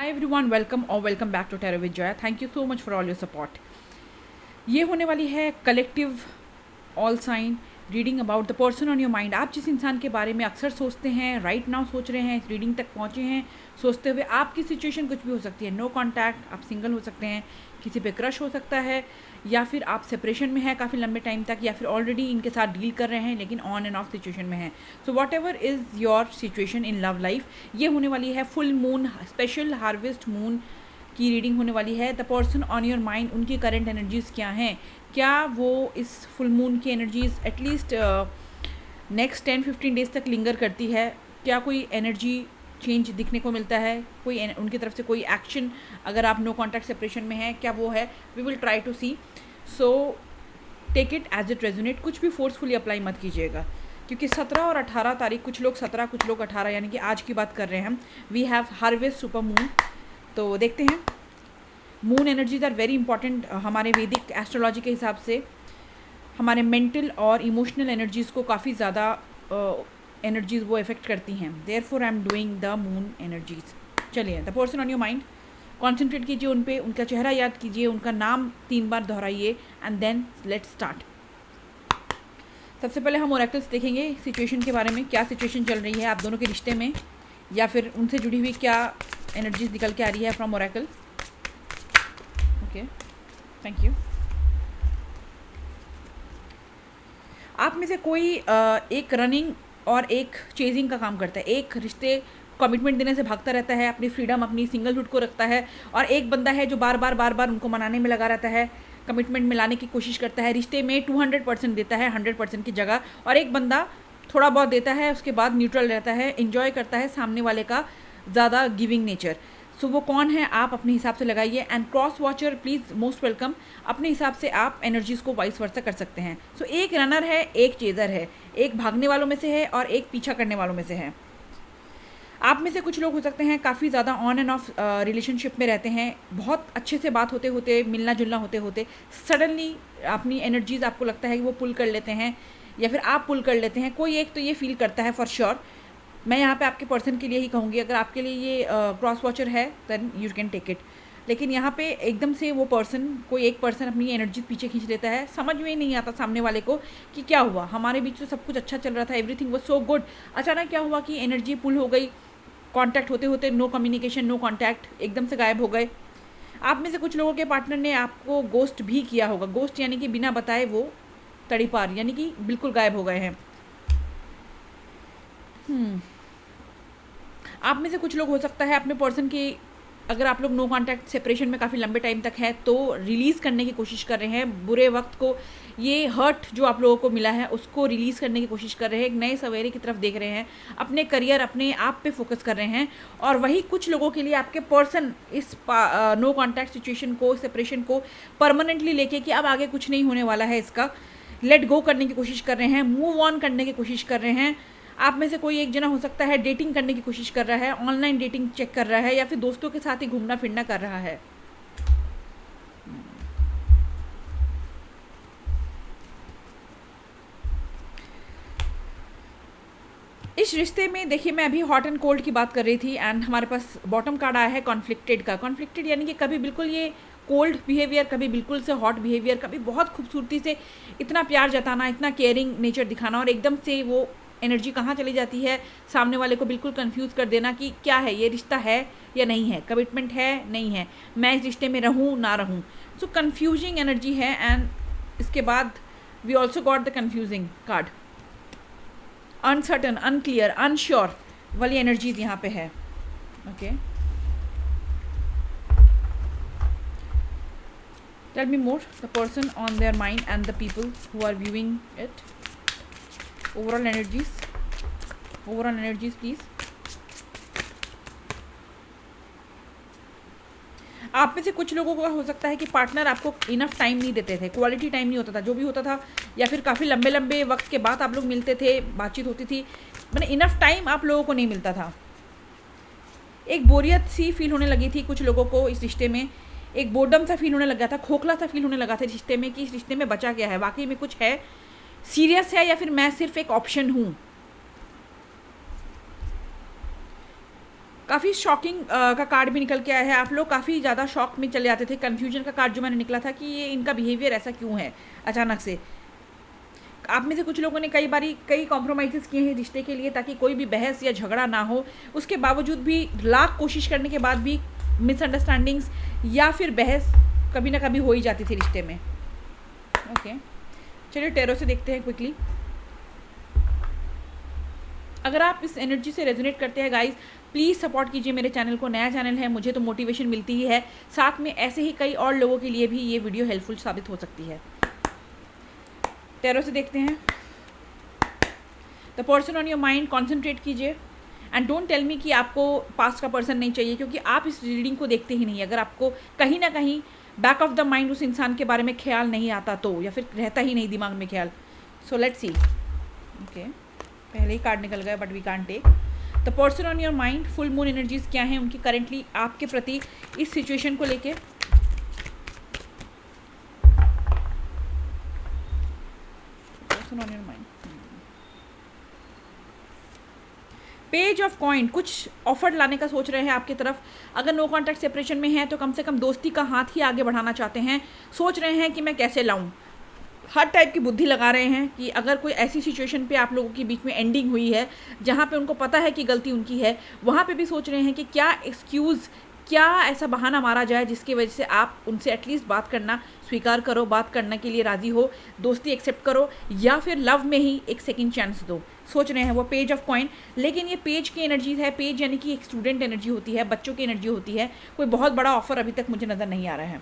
Hi everyone, welcome or welcome back to Tarot with Joya. Thank you so much for all your support. ये होने वाली है collective all sign reading about the person on your mind. आप जिस इंसान के बारे में अक्सर सोचते हैं, राइट नाउ सोच रहे हैं, इस रीडिंग तक पहुँचे हैं, सोचते हुए आपकी सिचुएशन कुछ भी हो सकती है। नो कॉन्टैक्ट, आप सिंगल हो सकते हैं, किसी पे क्रश हो सकता है, या फिर आप सेपरेशन में हैं काफ़ी लंबे टाइम तक, या फिर ऑलरेडी इनके साथ डील कर रहे हैं लेकिन ऑन एंड ऑफ सिचुएशन में हैं। So what ever is your situation in love life, ये होने वाली है full moon, special harvest moon की रीडिंग होने वाली है। The person on your mind, उनकी करंट एनर्जीज़ क्या हैं, क्या वो इस फुल मून की एनर्जीज़ एटलीस्ट नेक्स्ट 10-15 डेज तक लिंगर करती है, क्या कोई एनर्जी चेंज दिखने को मिलता है, कोई उनकी तरफ से कोई एक्शन, अगर आप नो कॉन्टैक्ट सेपरेशन में हैं, क्या वो है। We will try to see, so take it as it resonate. कुछ भी फोर्सफुली अप्लाई मत कीजिएगा, क्योंकि 17 और 18 तारीख, कुछ लोग 17 कुछ लोग 18, यानी कि आज की बात कर रहे हैं हम। We have harvest super moon. तो देखते हैं, moon energies are very important हमारे वैदिक एस्ट्रोलॉजी के हिसाब से। हमारे मेंटल और इमोशनल एनर्जीज़ को काफ़ी ज़्यादा एनर्जीज़ वो इफेक्ट करती हैं। Therefore I am doing the moon energies. चलिए, the person on your mind, concentrate कीजिए उन पे, उनका चेहरा याद कीजिए, उनका नाम 3 बार दोहराइए एंड देन लेट्स स्टार्ट। सबसे पहले हम ओरेकल्स देखेंगे सिचुएशन के बारे में, क्या सिचुएशन चल रही है आप दोनों के रिश्ते में, या फिर उनसे जुड़ी हुई क्या एनर्जीज निकल के आ रही है from Oracle. Okay, thank you. आप में से कोई एक रनिंग और एक चेजिंग का काम करता है। एक रिश्ते कमिटमेंट देने से भागता रहता है, अपनी फ्रीडम, अपनी सिंगलहुड को रखता है, और एक बंदा है जो बार बार उनको मनाने में लगा रहता है, कमिटमेंट में लाने की कोशिश करता है, रिश्ते में 200% देता है 100% की जगह, और एक बंदा थोड़ा बहुत देता है, उसके बाद न्यूट्रल रहता है, एंजॉय करता है सामने वाले का ज़्यादा गिविंग नेचर। सो वो कौन है आप अपने हिसाब से लगाइए। And cross watcher please most welcome, अपने हिसाब से आप एनर्जीज़ को वाइस वर्सा कर सकते हैं। सो एक रनर है, एक चेज़र है, एक भागने वालों में से है और एक पीछा करने वालों में से है। आप में से कुछ लोग हो सकते हैं काफ़ी ज़्यादा ऑन एंड ऑफ रिलेशनशिप में रहते हैं, बहुत अच्छे से बात होते होते, मिलना जुलना होते होते सडनली अपनी एनर्जीज़ आपको लगता है कि वो पुल कर लेते हैं, या फिर आप पुल कर लेते हैं। कोई एक तो ये फील करता है फॉर श्योर। मैं यहाँ पे आपके पर्सन के लिए ही कहूँगी, अगर आपके लिए ये क्रॉस वॉचर है then you can take it. लेकिन यहाँ पे एकदम से वो पर्सन, कोई एक पर्सन अपनी एनर्जी पीछे खींच लेता है, समझ में ही नहीं आता सामने वाले को कि क्या हुआ। हमारे बीच तो सब कुछ अच्छा चल रहा था, एवरीथिंग वाज सो गुड, अचानक क्या हुआ कि एनर्जी पुल हो गई, कांटेक्ट होते होते नो कम्युनिकेशन, नो कांटेक्ट, एकदम से गायब हो गए। आप में से कुछ लोगों के पार्टनर ने आपको गोस्ट भी किया होगा। गोस्ट यानी कि बिना बताए वो तड़ीपार, यानी कि बिल्कुल गायब हो गए हैं। आप में से कुछ लोग हो सकता है अपने पर्सन की, अगर आप लोग नो कॉन्टैक्ट सेपरेशन में काफ़ी लंबे टाइम तक है, तो रिलीज़ करने की कोशिश कर रहे हैं बुरे वक्त को, ये हर्ट जो आप लोगों को मिला है उसको रिलीज़ करने की कोशिश कर रहे हैं, एक नए सवेरे की तरफ देख रहे हैं, अपने करियर, अपने आप पे फोकस कर रहे हैं। और वही कुछ लोगों के लिए आपके पर्सन इस नो कॉन्टैक्ट सिचुएशन को, सेपरेशन को परमानेंटली लेके कि अब आगे कुछ नहीं होने वाला है, इसका लेट गो करने की कोशिश कर रहे हैं, मूव ऑन करने की कोशिश कर रहे हैं। आप में से कोई एक जना हो सकता है डेटिंग करने की कोशिश कर रहा है, ऑनलाइन डेटिंग चेक कर रहा है, या फिर दोस्तों के साथ ही घूमना फिरना कर रहा है। इस रिश्ते में देखिए, मैं अभी हॉट एंड कोल्ड की बात कर रही थी, एंड हमारे पास बॉटम कार्ड आया है कॉन्फ्लिक्टेड का। कॉन्फ्लिक्टेड यानी कि कभी बिल्कुल ये कोल्ड बिहेवियर, कभी बिल्कुल से हॉट बिहेवियर, कभी बहुत खूबसूरती से इतना प्यार जताना, इतना केयरिंग नेचर दिखाना, और एकदम से वो एनर्जी कहाँ चली जाती है, सामने वाले को बिल्कुल कंफ्यूज कर देना कि क्या है, ये रिश्ता है या नहीं है, कमिटमेंट है नहीं है, मैं इस रिश्ते में रहूँ ना रहूँ। सो कंफ्यूजिंग एनर्जी है। एंड इसके बाद we also got the confusing card, uncertain, unclear, unsure वाली एनर्जीज यहाँ पे है। Okay, tell me more, the person on their mind and the people who are viewing it. Overall energies please. आप में से कुछ लोगों को हो सकता है कि पार्टनर आपको इनफ टाइम नहीं देते थे, क्वालिटी टाइम नहीं होता था, जो भी होता था, या फिर काफ़ी लंबे लंबे वक्त के बाद आप लोग मिलते थे, बातचीत होती थी, मैंने इनफ टाइम आप लोगों को नहीं मिलता था। एक बोरियत सी फील होने लगी थी कुछ लोगों को इस रिश्ते में, एक बोर्डम सा फील होने लगा था, खोखला सा फील होने लगा था रिश्ते में, कि इस रिश्ते में बचा क्या है, वाकई में कुछ है, सीरियस है, या फिर मैं सिर्फ एक ऑप्शन हूँ। काफ़ी शॉकिंग का कार्ड भी निकल के आया है। आप लोग काफ़ी ज़्यादा शॉक में चले जाते थे। कन्फ्यूजन का कार्ड जो मैंने निकला था कि ये इनका बिहेवियर ऐसा क्यों है अचानक से। आप में से कुछ लोगों ने कई कॉम्प्रोमाइज़ किए हैं रिश्ते के लिए, ताकि कोई भी बहस या झगड़ा ना हो। उसके बावजूद भी लाख कोशिश करने के बाद भी मिसअंडरस्टैंडिंग्स या फिर बहस कभी ना कभी हो ही जाती थी रिश्ते में। ओके, चलिए टैरो से देखते हैं क्विकली। अगर आप इस एनर्जी से रेजोनेट करते हैं गाइस, प्लीज़ सपोर्ट कीजिए मेरे चैनल को। नया चैनल है, मुझे तो मोटिवेशन मिलती ही है, साथ में ऐसे ही कई और लोगों के लिए भी ये वीडियो हेल्पफुल साबित हो सकती है। टैरो से देखते हैं। The person on your mind, concentrate कीजिए एंड डोंट टेल मी कि आपको पास्ट का पर्सन नहीं चाहिए, क्योंकि आप इस रीडिंग को देखते ही नहीं। अगर आपको कहीं ना कहीं बैक ऑफ द माइंड उस इंसान के बारे में ख्याल नहीं आता तो, या फिर रहता ही नहीं दिमाग में ख्याल। So let's see. ओके, पहले ही कार्ड निकल गया, but we can't take. The person on your mind, full moon energies क्या हैं उनकी करेंटली आपके प्रति इस सिचुएशन को लेके। Person on your mind, page of coin, कुछ ऑफर लाने का सोच रहे हैं आपकी तरफ। अगर नो कॉन्टैक्ट सेपरेशन में है तो कम से कम दोस्ती का हाथ ही आगे बढ़ाना चाहते हैं। सोच रहे हैं कि मैं कैसे लाऊं, हर टाइप की बुद्धि लगा रहे हैं कि अगर कोई ऐसी सिचुएशन पे आप लोगों के बीच में एंडिंग हुई है जहाँ पे उनको पता है कि गलती उनकी है, वहाँ पे भी सोच रहे हैं कि क्या एक्सक्यूज़, क्या ऐसा बहाना मारा जाए जिसकी वजह से आप उनसे एटलीस्ट बात करना स्वीकार करो, बात करने के लिए राज़ी हो, दोस्ती एक्सेप्ट करो, या फिर लव में ही एक सेकंड चांस दो। सोच रहे हैं वो पेज ऑफ कॉइन। लेकिन ये पेज की एनर्जी है। पेज यानी कि एक स्टूडेंट एनर्जी होती है, बच्चों की एनर्जी होती है। कोई बहुत बड़ा ऑफर अभी तक मुझे नज़र नहीं आ रहा है।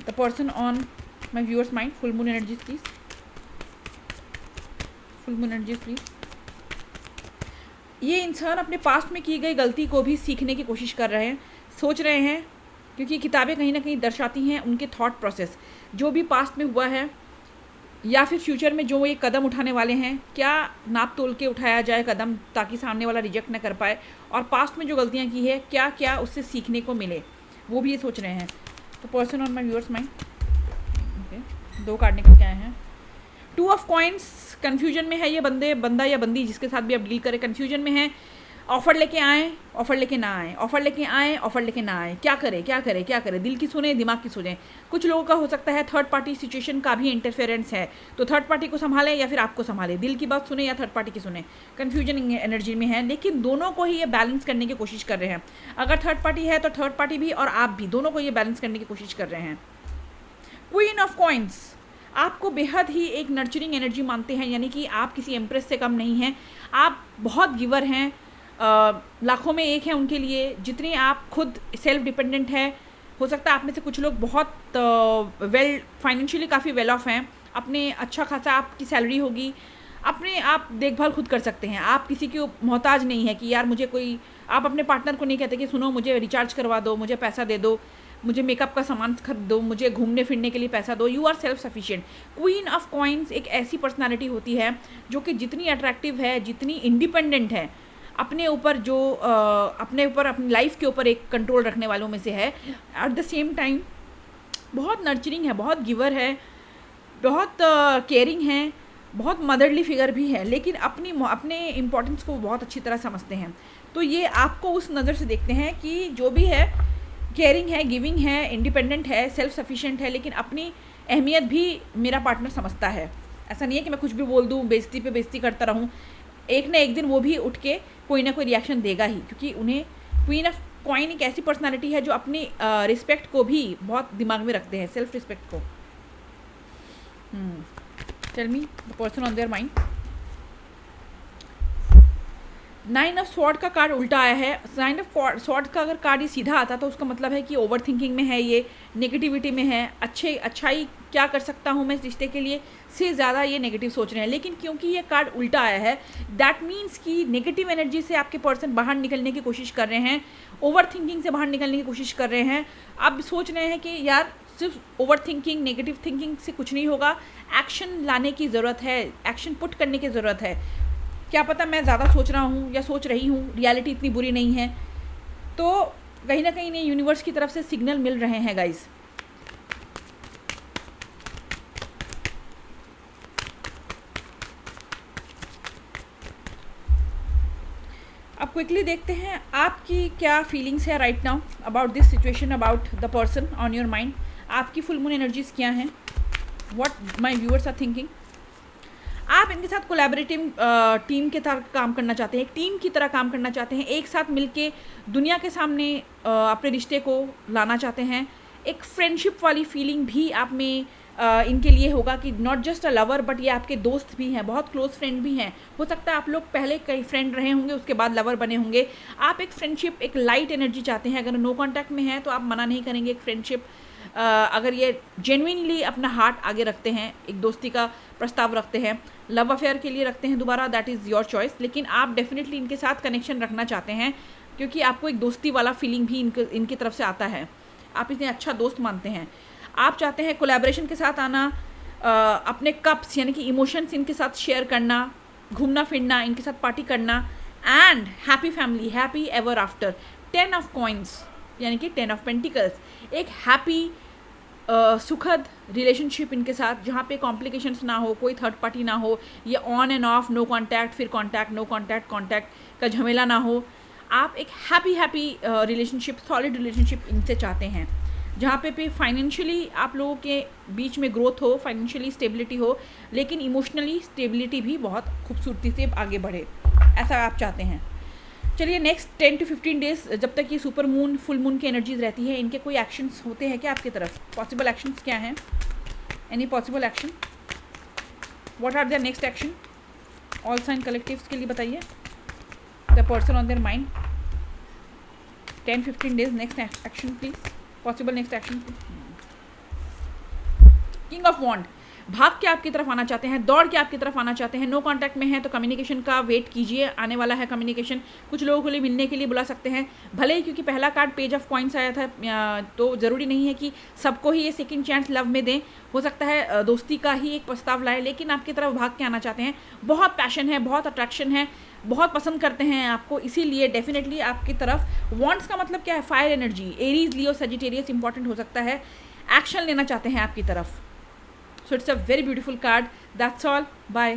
The person on my viewers mind, full moon energies please, full moon energies please. ये इंसान अपने पास्ट में की गई गलती को भी सीखने की कोशिश कर रहे हैं, सोच रहे हैं, क्योंकि किताबें कहीं ना कहीं दर्शाती हैं उनके थॉट प्रोसेस, जो भी पास्ट में हुआ है या फिर फ्यूचर में जो ये कदम उठाने वाले हैं, क्या नाप तोल के उठाया जाए कदम ताकि सामने वाला रिजेक्ट ना कर पाए, और पास्ट में जो गलतियाँ की है क्या क्या उससे सीखने को मिले, वो भी ये सोच रहे हैं। तो person on my viewers mind, okay, 2 card निकल के आए हैं। 2 ऑफ कॉइन्स, कन्फ्यूजन में है ये बंदा या बंदी जिसके साथ भी आप डील करें, कन्फ्यूजन में है। ऑफ़र लेके आएँ, ऑफ़र लेके ना आएँ, ऑफ़र लेके आएँ, ऑफ़र लेके ना आएँ, क्या करें, दिल की सुने, दिमाग की सुने। कुछ लोगों का हो सकता है थर्ड पार्टी सिचुएशन का भी इंटरफेरेंस है, तो थर्ड पार्टी को संभालें या फिर आपको संभाले, दिल की बात सुने या थर्ड पार्टी की सुने। कन्फ्यूजन एनर्जी में है, लेकिन दोनों को ही ये बैलेंस करने की कोशिश कर रहे हैं। अगर थर्ड पार्टी है तो थर्ड पार्टी भी और आप भी, दोनों को ये बैलेंस करने की कोशिश कर रहे हैं। क्वीन ऑफ कॉइन्स, आपको बेहद ही एक नर्चरिंग एनर्जी मानते हैं, यानी कि आप किसी एम्प्रेस से कम नहीं हैं। आप बहुत गिवर हैं, लाखों में एक हैं उनके लिए, जितनी आप खुद सेल्फ डिपेंडेंट है। हो सकता है आप में से कुछ लोग बहुत वेल फाइनेंशियली काफ़ी वेल ऑफ हैं, अपने अच्छा खासा आपकी सैलरी होगी, अपने आप देखभाल खुद कर सकते हैं। आप किसी की मोहताज नहीं है कि यार मुझे कोई, आप अपने पार्टनर को नहीं कहते कि सुनो मुझे रिचार्ज करवा दो, मुझे पैसा दे दो, मुझे मेकअप का सामान खरीद दो, मुझे घूमने फिरने के लिए पैसा दो। You are self sufficient. Queen of coins एक ऐसी पर्सनालिटी होती है जो कि जितनी अट्रैक्टिव है, जितनी इंडिपेंडेंट है, अपने ऊपर अपनी लाइफ के ऊपर एक कंट्रोल रखने वालों में से है, एट द सेम टाइम बहुत नर्चरिंग है, बहुत गिवर है, बहुत केयरिंग है, बहुत मदरली फिगर भी है, लेकिन अपने इम्पोर्टेंस को बहुत अच्छी तरह समझते हैं। तो ये आपको उस नज़र से देखते हैं कि जो भी है केयरिंग है, गिविंग है, इंडिपेंडेंट है, सेल्फ सफिशिएंट है, लेकिन अपनी अहमियत भी मेरा पार्टनर समझता है। ऐसा नहीं है कि मैं कुछ भी बोल दूँ, बेइज्जती पे बेइज्जती करता रहूँ। एक ना एक दिन वो भी उठ के कोई ना कोई रिएक्शन देगा ही, क्योंकि उन्हें क्वीन ऑफ कॉइन एक ऐसी पर्सनालिटी है जो अपनी रिस्पेक्ट को भी बहुत दिमाग में रखते हैं, सेल्फ रिस्पेक्ट को। Tell me the person on their mind. 9 of sword का कार्ड उल्टा आया है। 9 ऑफ स्वॉर्ड का अगर कार्ड ये सीधा आता तो उसका मतलब है कि ओवर थिंकिंग में है, ये नेगेटिविटी में है। अच्छाई क्या कर सकता हूँ मैं इस रिश्ते के लिए से ज़्यादा ये नेगेटिव सोच रहे हैं। लेकिन क्योंकि ये कार्ड उल्टा आया है, दैट मीन्स कि नेगेटिव एनर्जी से आपके पर्सन बाहर निकलने की कोशिश कर रहे हैं, ओवर थिंकिंग से बाहर निकलने की कोशिश कर रहे हैं। अब सोच रहे हैं कि यार सिर्फ ओवर थिंकिंग, नेगेटिव थिंकिंग से कुछ नहीं होगा, एक्शन लाने की ज़रूरत है, एक्शन पुट करने की ज़रूरत है। क्या पता मैं ज़्यादा सोच रहा हूँ या सोच रही हूँ, रियलिटी इतनी बुरी नहीं है। तो कहीं ना कहीं यूनिवर्स की तरफ से सिग्नल मिल रहे हैं गाइस। अब अब क्विकली देखते हैं आपकी क्या फीलिंग्स है right now about this situation, about the person on your mind. आपकी फुल मून एनर्जीज क्या हैं, what my viewers are thinking. आप इनके साथ कोलैबोरेटिव टीम के तरह काम करना चाहते हैं, एक टीम की तरह काम करना चाहते हैं, एक साथ मिलके दुनिया के सामने अपने रिश्ते को लाना चाहते हैं। एक फ्रेंडशिप वाली फीलिंग भी आप में इनके लिए होगा कि not just a lover but ये आपके दोस्त भी हैं, बहुत क्लोज फ्रेंड भी हैं। हो सकता है आप लोग पहले कई फ्रेंड रहे होंगे, उसके बाद लवर बने होंगे। आप एक फ्रेंडशिप, एक लाइट एनर्जी चाहते हैं। अगर नो कांटेक्ट में है तो आप मना नहीं करेंगे एक फ्रेंडशिप, अगर ये जेन्युइनली अपना हार्ट आगे रखते हैं, एक दोस्ती का प्रस्ताव रखते हैं, लव अफेयर के लिए रखते हैं दोबारा, दैट इज़ योर चॉइस। लेकिन आप डेफिनेटली इनके साथ कनेक्शन रखना चाहते हैं क्योंकि आपको एक दोस्ती वाला फीलिंग भी इनकी तरफ से आता है, आप इन्हें अच्छा दोस्त मानते हैं। आप चाहते हैं कोलैबोरेशन के साथ आना, अपने कप्स यानी कि इमोशंस इनके साथ शेयर करना, घूमना फिरना, इनके साथ पार्टी करना, and happy family, happy ever after. 10 of coins यानी कि 10 ऑफ पेंटिकल्स, एक हैप्पी सुखद रिलेशनशिप इनके साथ जहाँ पे कॉम्प्लिकेशंस ना हो, कोई थर्ड पार्टी ना हो, ये on and off, no contact फिर कॉन्टैक्ट, नो कॉन्टैक्ट कॉन्टैक्ट का झमेला ना हो। आप एक हैप्पी रिलेशनशिप, सॉलिड रिलेशनशिप इनसे चाहते हैं जहाँ पे भी फाइनेंशियली आप लोगों के बीच में ग्रोथ हो, फाइनेंशियली स्टेबिलिटी हो, लेकिन इमोशनली स्टेबिलिटी भी बहुत खूबसूरती से आगे बढ़े, ऐसा आप चाहते हैं। चलिए नेक्स्ट 10 to 15 डेज जब तक ये सुपर मून फुल मून की एनर्जीज रहती है, इनके कोई एक्शंस होते हैं क्या आपकी तरफ? पॉसिबल एक्शंस क्या हैं? Any possible action? What are there next action? All sign collectives के लिए बताइए, the person on their mind, 10-15 days next action please, possible next action. King of wand, भाग के आपकी तरफ आना चाहते हैं, दौड़ के आपकी तरफ आना चाहते हैं। नो कांटेक्ट में है तो कम्युनिकेशन का वेट कीजिए, आने वाला है कम्युनिकेशन। कुछ लोगों के लिए मिलने के लिए बुला सकते हैं, भले ही क्योंकि पहला कार्ड पेज ऑफ कॉइन्स आया था तो ज़रूरी नहीं है कि सबको ही ये सेकंड चांस लव में दें। हो सकता है दोस्ती का ही एक प्रस्ताव लाए, लेकिन आपकी तरफ भाग के आना चाहते हैं। बहुत पैशन है, बहुत अट्रैक्शन है, बहुत पसंद करते हैं आपको, इसीलिए डेफिनेटली आपकी तरफ। वॉन्ट्स का मतलब क्या है? फायर एनर्जी, एरीज, लियो, सजिटेरियस इंपॉर्टेंट हो सकता है। एक्शन लेना चाहते हैं आपकी तरफ। So it's a very beautiful card. That's all. Bye.